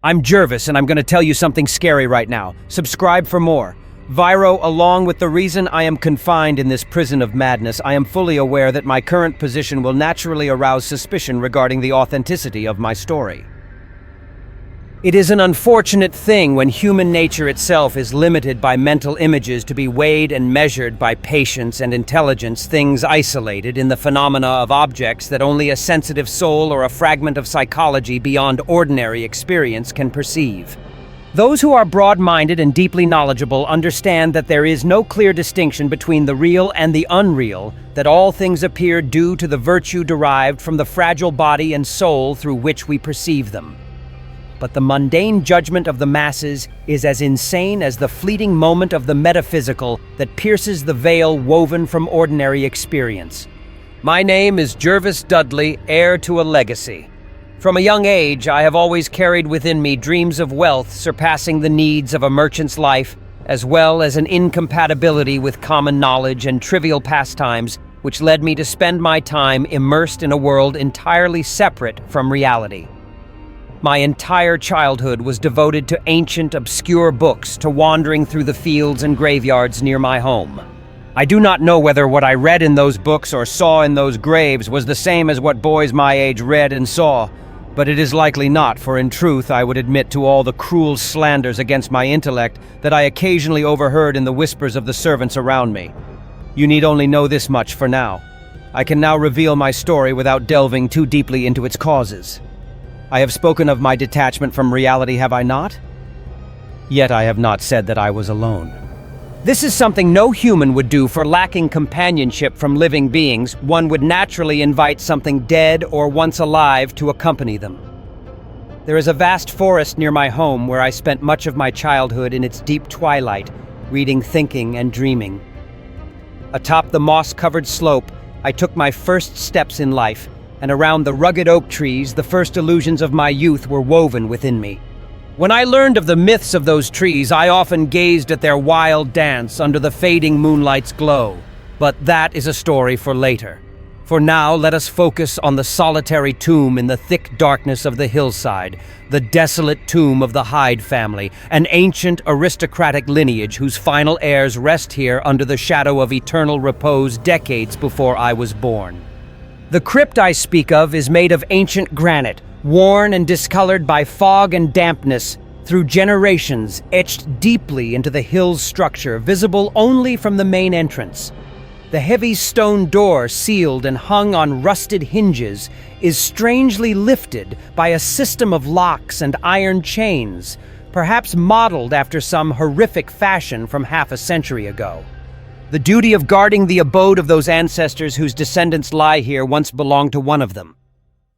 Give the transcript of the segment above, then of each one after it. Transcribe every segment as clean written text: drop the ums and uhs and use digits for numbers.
I'm Jervis, and I'm going to tell you something scary right now. Subscribe for more. Viro, along with the reason I am confined in this prison of madness, I am fully aware that my current position will naturally arouse suspicion regarding the authenticity of my story. It is an unfortunate thing when human nature itself is limited by mental images to be weighed and measured by patience and intelligence, things isolated in the phenomena of objects that only a sensitive soul or a fragment of psychology beyond ordinary experience can perceive. Those who are broad-minded and deeply knowledgeable understand that there is no clear distinction between the real and the unreal, that all things appear due to the virtue derived from the fragile body and soul through which we perceive them. But the mundane judgment of the masses is as insane as the fleeting moment of the metaphysical that pierces the veil woven from ordinary experience. My name is Jervis Dudley, heir to a legacy. From a young age, I have always carried within me dreams of wealth surpassing the needs of a merchant's life, as well as an incompatibility with common knowledge and trivial pastimes, which led me to spend my time immersed in a world entirely separate from reality. My entire childhood was devoted to ancient, obscure books, to wandering through the fields and graveyards near my home. I do not know whether what I read in those books or saw in those graves was the same as what boys my age read and saw, but it is likely not, for in truth I would admit to all the cruel slanders against my intellect that I occasionally overheard in the whispers of the servants around me. You need only know this much for now. I can now reveal my story without delving too deeply into its causes. I have spoken of my detachment from reality, have I not? Yet I have not said that I was alone. This is something no human would do, for lacking companionship from living beings, one would naturally invite something dead or once alive to accompany them. There is a vast forest near my home where I spent much of my childhood in its deep twilight, reading, thinking, and dreaming. Atop the moss-covered slope, I took my first steps in life, and around the rugged oak trees, the first illusions of my youth were woven within me. When I learned of the myths of those trees, I often gazed at their wild dance under the fading moonlight's glow. But that is a story for later. For now, let us focus on the solitary tomb in the thick darkness of the hillside, the desolate tomb of the Hyde family, an ancient aristocratic lineage whose final heirs rest here under the shadow of eternal repose decades before I was born. The crypt I speak of is made of ancient granite, worn and discolored by fog and dampness, through generations etched deeply into the hill's structure, visible only from the main entrance. The heavy stone door, sealed and hung on rusted hinges, is strangely lifted by a system of locks and iron chains, perhaps modeled after some horrific fashion from half a century ago. The duty of guarding the abode of those ancestors whose descendants lie here once belonged to one of them.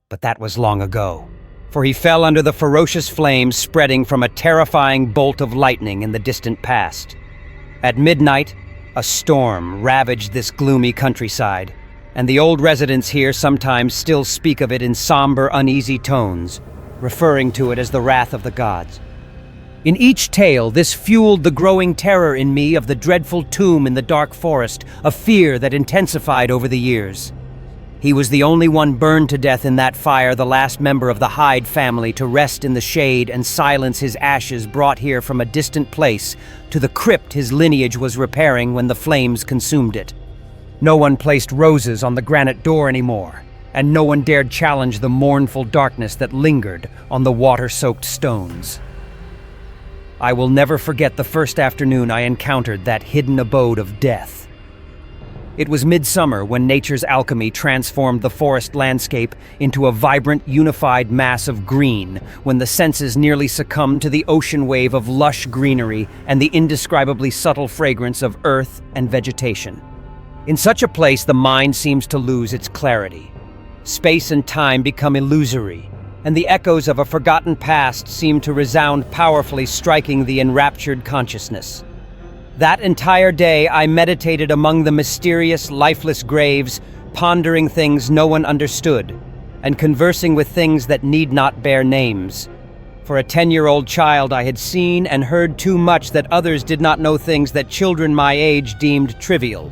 But that was long ago, for he fell under the ferocious flames spreading from a terrifying bolt of lightning in the distant past. At midnight, a storm ravaged this gloomy countryside, and the old residents here sometimes still speak of it in somber, uneasy tones, referring to it as the wrath of the gods. In each tale, this fueled the growing terror in me of the dreadful tomb in the dark forest, a fear that intensified over the years. He was the only one burned to death in that fire, the last member of the Hyde family to rest in the shade and silence his ashes brought here from a distant place to the crypt his lineage was repairing when the flames consumed it. No one placed roses on the granite door anymore, and no one dared challenge the mournful darkness that lingered on the water-soaked stones. I will never forget the first afternoon I encountered that hidden abode of death. It was midsummer when nature's alchemy transformed the forest landscape into a vibrant, unified mass of green, when the senses nearly succumbed to the ocean wave of lush greenery and the indescribably subtle fragrance of earth and vegetation. In such a place, the mind seems to lose its clarity. Space and time become illusory, and the echoes of a forgotten past seem to resound powerfully, striking the enraptured consciousness. That entire day, I meditated among the mysterious, lifeless graves, pondering things no one understood, and conversing with things that need not bear names. For a 10-year-old child, I had seen and heard too much that others did not know, things that children my age deemed trivial.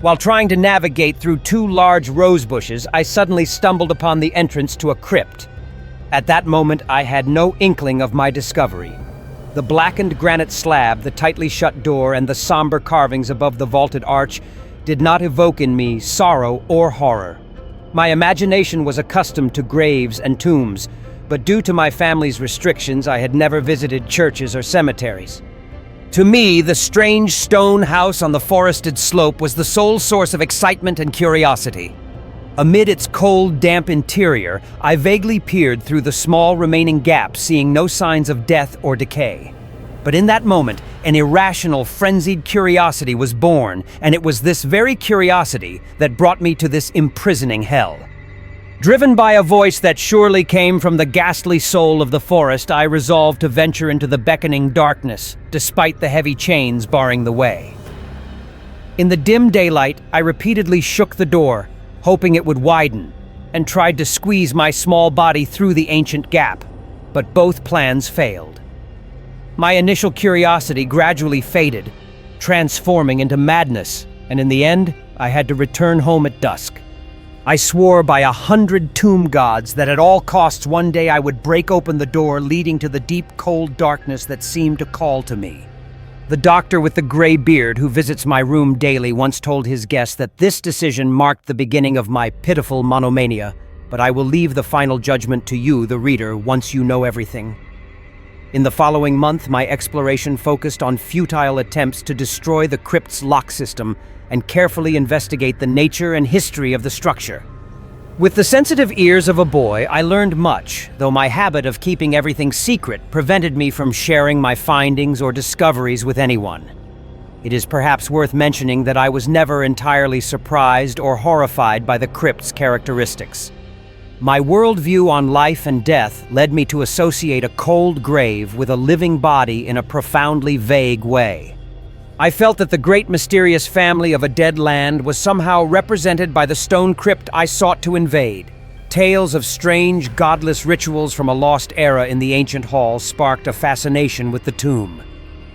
While trying to navigate through two large rose bushes, I suddenly stumbled upon the entrance to a crypt. At that moment, I had no inkling of my discovery. The blackened granite slab, the tightly shut door, and the somber carvings above the vaulted arch did not evoke in me sorrow or horror. My imagination was accustomed to graves and tombs, but due to my family's restrictions, I had never visited churches or cemeteries. To me, the strange stone house on the forested slope was the sole source of excitement and curiosity. Amid its cold, damp interior, I vaguely peered through the small remaining gap, seeing no signs of death or decay. But in that moment, an irrational, frenzied curiosity was born, and it was this very curiosity that brought me to this imprisoning hell. Driven by a voice that surely came from the ghastly soul of the forest, I resolved to venture into the beckoning darkness, despite the heavy chains barring the way. In the dim daylight, I repeatedly shook the door, hoping it would widen, and tried to squeeze my small body through the ancient gap, but both plans failed. My initial curiosity gradually faded, transforming into madness, and in the end, I had to return home at dusk. I swore by 100 tomb gods that at all costs one day I would break open the door leading to the deep, cold darkness that seemed to call to me. The doctor with the gray beard who visits my room daily once told his guests that this decision marked the beginning of my pitiful monomania, but I will leave the final judgment to you, the reader, once you know everything. In the following month, my exploration focused on futile attempts to destroy the crypt's lock system and carefully investigate the nature and history of the structure. With the sensitive ears of a boy, I learned much, though my habit of keeping everything secret prevented me from sharing my findings or discoveries with anyone. It is perhaps worth mentioning that I was never entirely surprised or horrified by the crypt's characteristics. My worldview on life and death led me to associate a cold grave with a living body in a profoundly vague way. I felt that the great mysterious family of a dead land was somehow represented by the stone crypt I sought to invade. Tales of strange, godless rituals from a lost era in the ancient hall sparked a fascination with the tomb.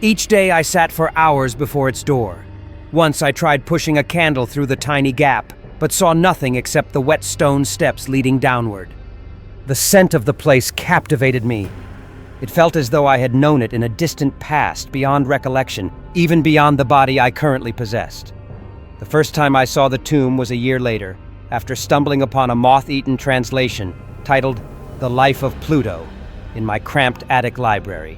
Each day I sat for hours before its door. Once I tried pushing a candle through the tiny gap, but saw nothing except the wet stone steps leading downward. The scent of the place captivated me. It felt as though I had known it in a distant past, beyond recollection, even beyond the body I currently possessed. The first time I saw the tomb was a year later, after stumbling upon a moth-eaten translation titled The Life of Pluto in my cramped attic library.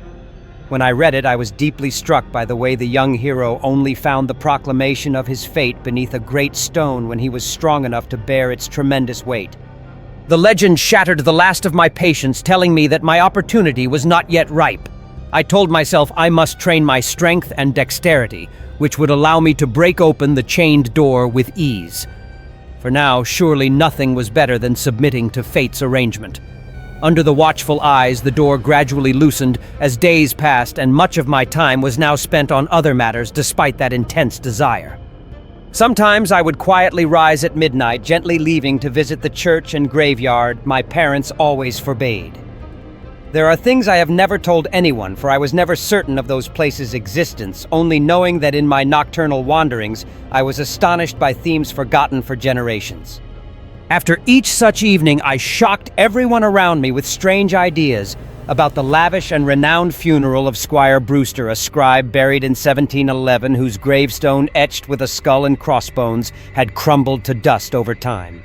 When I read it, I was deeply struck by the way the young hero only found the proclamation of his fate beneath a great stone when he was strong enough to bear its tremendous weight. The legend shattered the last of my patience, telling me that my opportunity was not yet ripe. I told myself I must train my strength and dexterity, which would allow me to break open the chained door with ease. For now, surely nothing was better than submitting to fate's arrangement. Under the watchful eyes, the door gradually loosened as days passed, and much of my time was now spent on other matters despite that intense desire. Sometimes I would quietly rise at midnight, gently leaving to visit the church and graveyard my parents always forbade. There are things I have never told anyone, for I was never certain of those places' existence, only knowing that in my nocturnal wanderings, I was astonished by themes forgotten for generations. After each such evening, I shocked everyone around me with strange ideas about the lavish and renowned funeral of Squire Brewster, a scribe buried in 1711 whose gravestone, etched with a skull and crossbones, had crumbled to dust over time.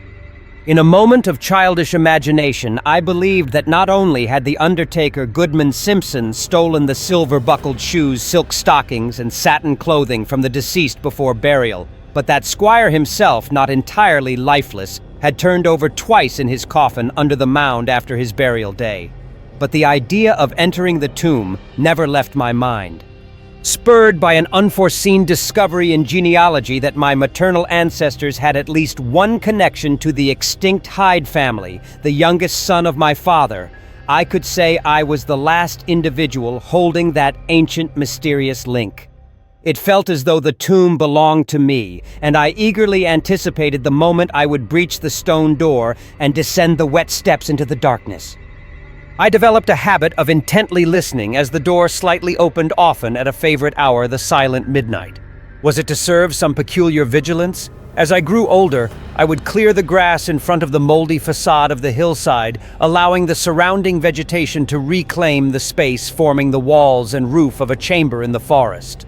In a moment of childish imagination, I believed that not only had the undertaker Goodman Simpson stolen the silver-buckled shoes, silk stockings, and satin clothing from the deceased before burial, but that Squire himself, not entirely lifeless, had turned over twice in his coffin under the mound after his burial day. But the idea of entering the tomb never left my mind. Spurred by an unforeseen discovery in genealogy that my maternal ancestors had at least one connection to the extinct Hyde family, the youngest son of my father, I could say I was the last individual holding that ancient, mysterious link. It felt as though the tomb belonged to me, and I eagerly anticipated the moment I would breach the stone door and descend the wet steps into the darkness. I developed a habit of intently listening as the door slightly opened often at a favorite hour, the silent midnight. Was it to serve some peculiar vigilance, As I grew older, I would clear the grass in front of the moldy facade of the hillside, allowing the surrounding vegetation to reclaim the space forming the walls and roof of a chamber in the forest.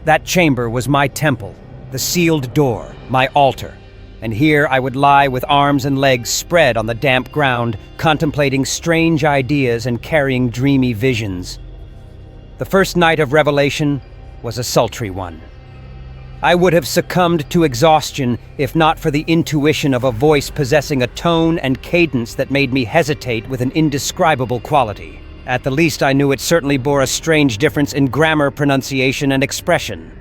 That chamber was my temple, the sealed door, my altar, and here I would lie with arms and legs spread on the damp ground, contemplating strange ideas and carrying dreamy visions. The first night of revelation was a sultry one. I would have succumbed to exhaustion if not for the intuition of a voice possessing a tone and cadence that made me hesitate with an indescribable quality. At the least, I knew it certainly bore a strange difference in grammar, pronunciation, and expression.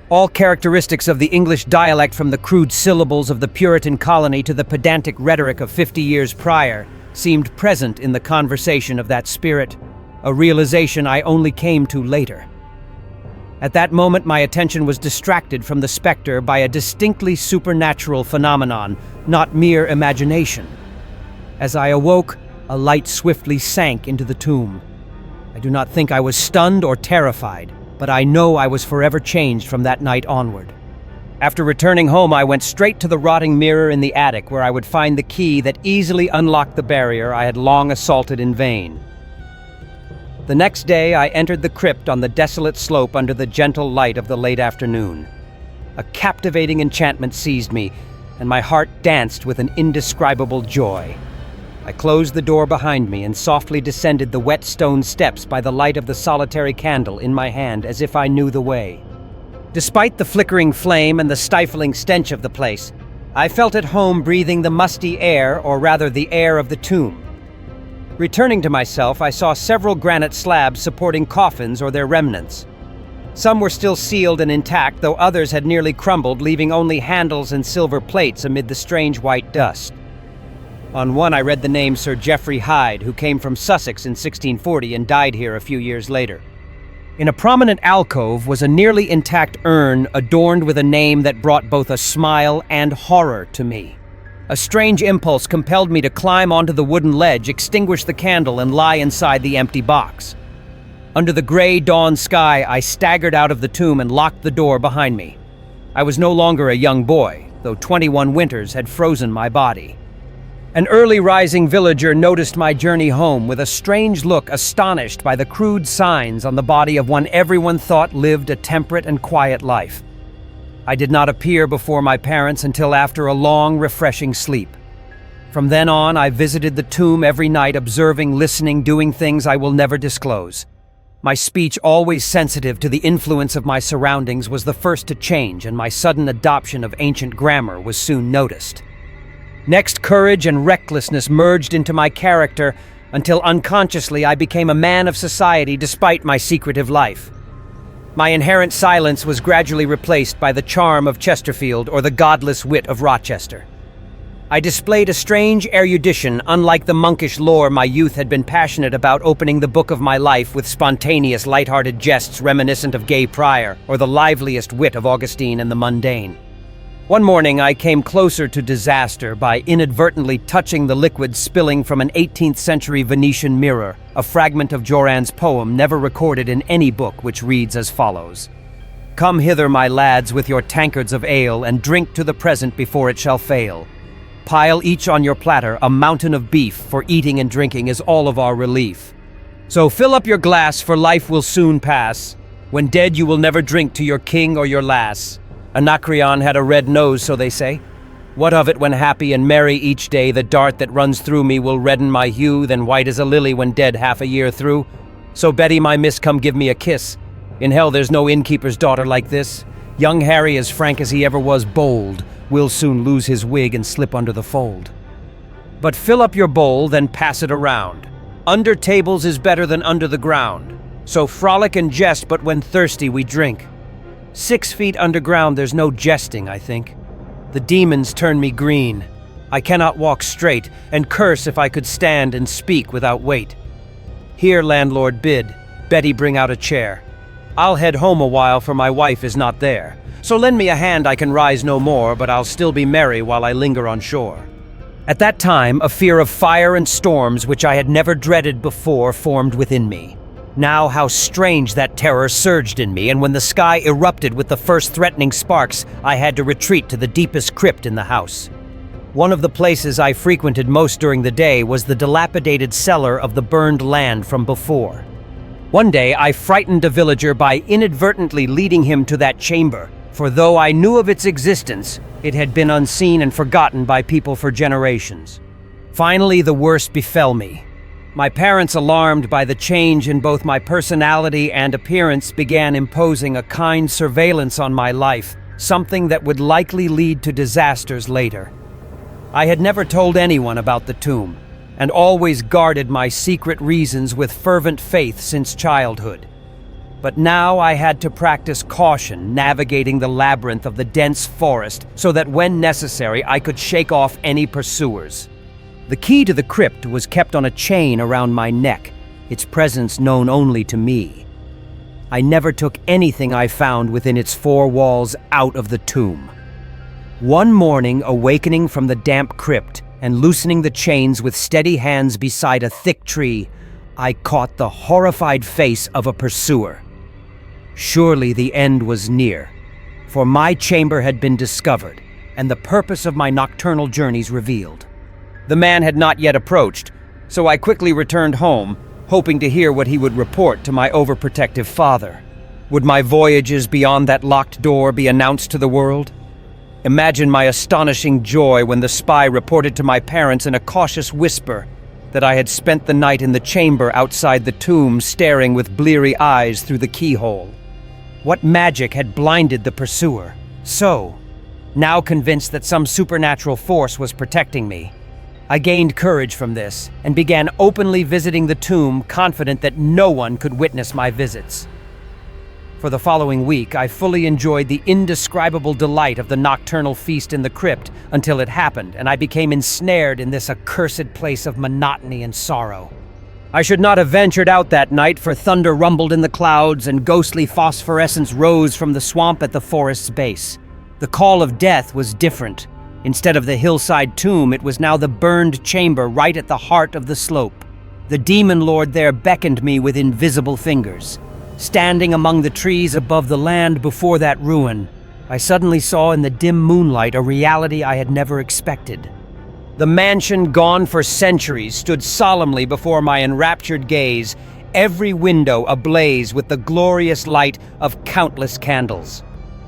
All characteristics of the English dialect, from the crude syllables of the Puritan colony to the pedantic rhetoric of 50 years prior, seemed present in the conversation of that spirit, a realization I only came to later. At that moment, my attention was distracted from the specter by a distinctly supernatural phenomenon, not mere imagination. As I awoke, a light swiftly sank into the tomb. I do not think I was stunned or terrified, but I know I was forever changed from that night onward. After returning home, I went straight to the rotting mirror in the attic, where I would find the key that easily unlocked the barrier I had long assaulted in vain. The next day, I entered the crypt on the desolate slope under the gentle light of the late afternoon. A captivating enchantment seized me, and my heart danced with an indescribable joy. I closed the door behind me and softly descended the wet stone steps by the light of the solitary candle in my hand, as if I knew the way. Despite the flickering flame and the stifling stench of the place, I felt at home breathing the musty air, or rather the air of the tomb. Returning to myself, I saw several granite slabs supporting coffins or their remnants. Some were still sealed and intact, though others had nearly crumbled, leaving only handles and silver plates amid the strange white dust. On one I read the name Sir Geoffrey Hyde, who came from Sussex in 1640 and died here a few years later. In a prominent alcove was a nearly intact urn adorned with a name that brought both a smile and horror to me. A strange impulse compelled me to climb onto the wooden ledge, extinguish the candle, and lie inside the empty box. Under the gray dawn sky, I staggered out of the tomb and locked the door behind me. I was no longer a young boy, though 21 winters had frozen my body. An early rising villager noticed my journey home with a strange look, astonished by the crude signs on the body of one everyone thought lived a temperate and quiet life. I did not appear before my parents until after a long, refreshing sleep. From then on, I visited the tomb every night, observing, listening, doing things I will never disclose. My speech, always sensitive to the influence of my surroundings, was the first to change, and my sudden adoption of ancient grammar was soon noticed. Next, courage and recklessness merged into my character until unconsciously I became a man of society despite my secretive life. My inherent silence was gradually replaced by the charm of Chesterfield or the godless wit of Rochester. I displayed a strange erudition, unlike the monkish lore my youth had been passionate about, opening the book of my life with spontaneous, light-hearted jests reminiscent of Gay Prior or the liveliest wit of Augustine and the mundane. One morning, I came closer to disaster by inadvertently touching the liquid spilling from an 18th century Venetian mirror, a fragment of Joran's poem never recorded in any book, which reads as follows: "Come hither, my lads, with your tankards of ale, and drink to the present before it shall fail. Pile each on your platter a mountain of beef, for eating and drinking is all of our relief. So fill up your glass, for life will soon pass. When dead you will never drink to your king or your lass. Anacreon had a red nose, so they say. What of it when happy and merry each day the dart that runs through me will redden my hue, then white as a lily when dead half a year through? So Betty, my miss, come give me a kiss. In hell there's no innkeeper's daughter like this. Young Harry, as frank as he ever was bold, will soon lose his wig and slip under the fold. But fill up your bowl, then pass it around. Under tables is better than under the ground. So frolic and jest, but when thirsty we drink. 6 feet underground there's no jesting, I think. The demons turn me green. I cannot walk straight, and curse if I could stand and speak without weight. Here, landlord, bid Betty bring out a chair. I'll head home a while, for my wife is not there. So lend me a hand, I can rise no more, but I'll still be merry while I linger on shore." At that time, a fear of fire and storms, which I had never dreaded before, formed within me. Now how strange that terror surged in me, and when the sky erupted with the first threatening sparks, I had to retreat to the deepest crypt in the house. One of the places I frequented most during the day was the dilapidated cellar of the burned land from before. One day, I frightened a villager by inadvertently leading him to that chamber, for though I knew of its existence, it had been unseen and forgotten by people for generations. Finally, the worst befell me. My parents, alarmed by the change in both my personality and appearance, began imposing a kind surveillance on my life, something that would likely lead to disasters later. I had never told anyone about the tomb, and always guarded my secret reasons with fervent faith since childhood. But now I had to practice caution navigating the labyrinth of the dense forest so that when necessary I could shake off any pursuers. The key to the crypt was kept on a chain around my neck, its presence known only to me. I never took anything I found within its four walls out of the tomb. One morning, awakening from the damp crypt and loosening the chains with steady hands beside a thick tree, I caught the horrified face of a pursuer. Surely the end was near, for my chamber had been discovered, and the purpose of my nocturnal journeys revealed. The man had not yet approached, so I quickly returned home, hoping to hear what he would report to my overprotective father. Would my voyages beyond that locked door be announced to the world? Imagine my astonishing joy when the spy reported to my parents in a cautious whisper that I had spent the night in the chamber outside the tomb, staring with bleary eyes through the keyhole. What magic had blinded the pursuer? So, now convinced that some supernatural force was protecting me, I gained courage from this and began openly visiting the tomb, confident that no one could witness my visits. For the following week, I fully enjoyed the indescribable delight of the nocturnal feast in the crypt until it happened, and I became ensnared in this accursed place of monotony and sorrow. I should not have ventured out that night, for thunder rumbled in the clouds and ghostly phosphorescence rose from the swamp at the forest's base. The call of death was different. Instead of the hillside tomb, it was now the burned chamber right at the heart of the slope. The demon lord there beckoned me with invisible fingers. Standing among the trees above the land before that ruin, I suddenly saw in the dim moonlight a reality I had never expected. The mansion, gone for centuries, stood solemnly before my enraptured gaze, every window ablaze with the glorious light of countless candles.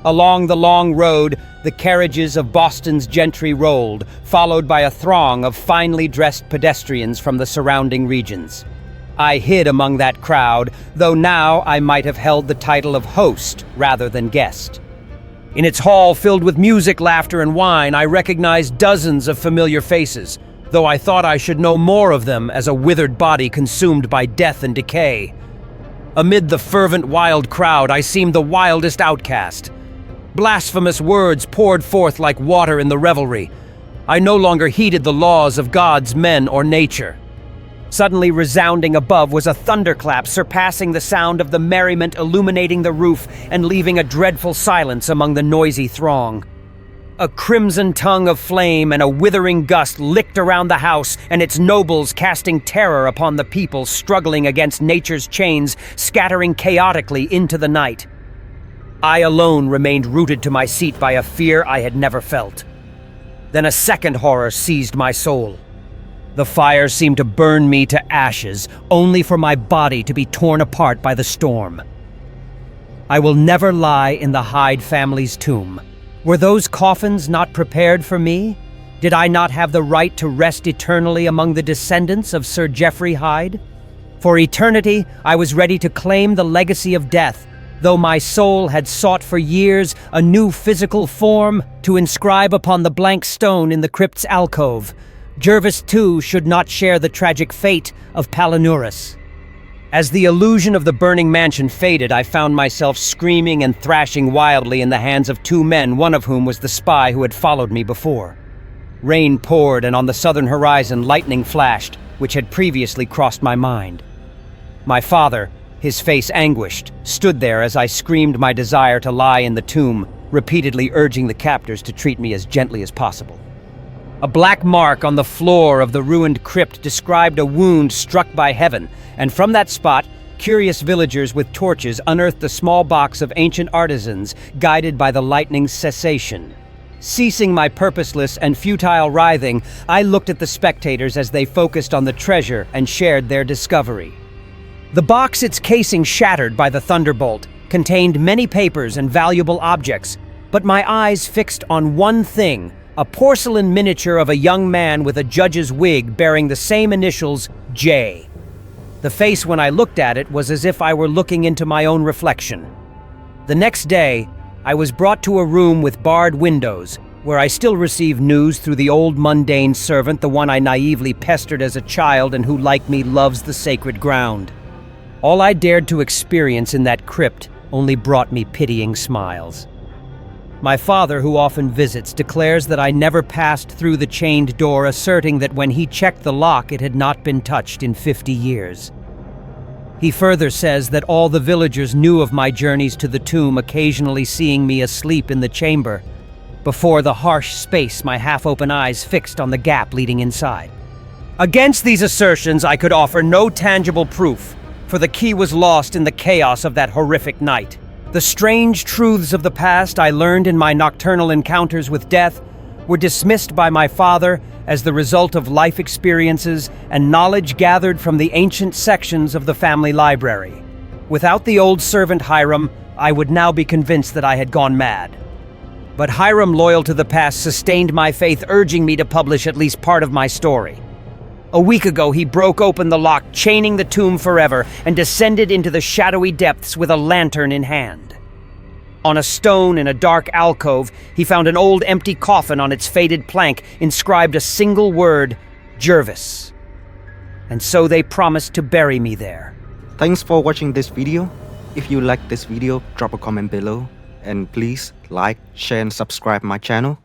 Along the long road, the carriages of Boston's gentry rolled, followed by a throng of finely dressed pedestrians from the surrounding regions. I hid among that crowd, though now I might have held the title of host rather than guest. In its hall filled with music, laughter, and wine, I recognized dozens of familiar faces, though I thought I should know more of them as a withered body consumed by death and decay. Amid the fervent, wild crowd, I seemed the wildest outcast. Blasphemous words poured forth like water in the revelry. I no longer heeded the laws of gods, men, or nature. Suddenly resounding above was a thunderclap surpassing the sound of the merriment illuminating the roof and leaving a dreadful silence among the noisy throng. A crimson tongue of flame and a withering gust licked around the house, and its nobles casting terror upon the people struggling against nature's chains, scattering chaotically into the night. I alone remained rooted to my seat by a fear I had never felt. Then a second horror seized my soul. The fire seemed to burn me to ashes, only for my body to be torn apart by the storm. I will never lie in the Hyde family's tomb. Were those coffins not prepared for me? Did I not have the right to rest eternally among the descendants of Sir Geoffrey Hyde? For eternity, I was ready to claim the legacy of death, though my soul had sought for years a new physical form to inscribe upon the blank stone in the crypt's alcove. Jervis, too, should not share the tragic fate of Palinurus. As the illusion of the burning mansion faded, I found myself screaming and thrashing wildly in the hands of two men, one of whom was the spy who had followed me before. Rain poured, and on the southern horizon lightning flashed, which had previously crossed my mind. My father, his face anguished, stood there as I screamed my desire to lie in the tomb, repeatedly urging the captors to treat me as gently as possible. A black mark on the floor of the ruined crypt described a wound struck by heaven, and from that spot, Curious villagers with torches unearthed a small box of ancient artisans guided by the lightning's cessation. Ceasing my purposeless and futile writhing, I looked at the spectators as they focused on the treasure and shared their discovery. The box, its casing shattered by the thunderbolt, contained many papers and valuable objects, but my eyes fixed on one thing, a porcelain miniature of a young man with a judge's wig bearing the same initials, J. The face when I looked at it was as if I were looking into my own reflection. The next day, I was brought to a room with barred windows, where I still received news through the old mundane servant, the one I naively pestered as a child and who, like me, loves the sacred ground. All I dared to experience in that crypt only brought me pitying smiles. My father, who often visits, declares that I never passed through the chained door, asserting that when he checked the lock it had not been touched in 50 years. He further says that all the villagers knew of my journeys to the tomb, occasionally seeing me asleep in the chamber, before the harsh space my half-open eyes fixed on the gap leading inside. Against these assertions I could offer no tangible proof, for the key was lost in the chaos of that horrific night. The strange truths of the past I learned in my nocturnal encounters with death were dismissed by my father as the result of life experiences and knowledge gathered from the ancient sections of the family library. Without the old servant Hiram, I would now be convinced that I had gone mad. But Hiram, loyal to the past, sustained my faith, urging me to publish at least part of my story. A week ago, he broke open the lock, chaining the tomb forever, and descended into the shadowy depths with a lantern in hand. On a stone in a dark alcove, he found an old empty coffin on its faded plank, inscribed a single word, Jervis. And so they promised to bury me there. Thanks for watching this video. If you like this video, drop a comment below. And please like, share and subscribe my channel.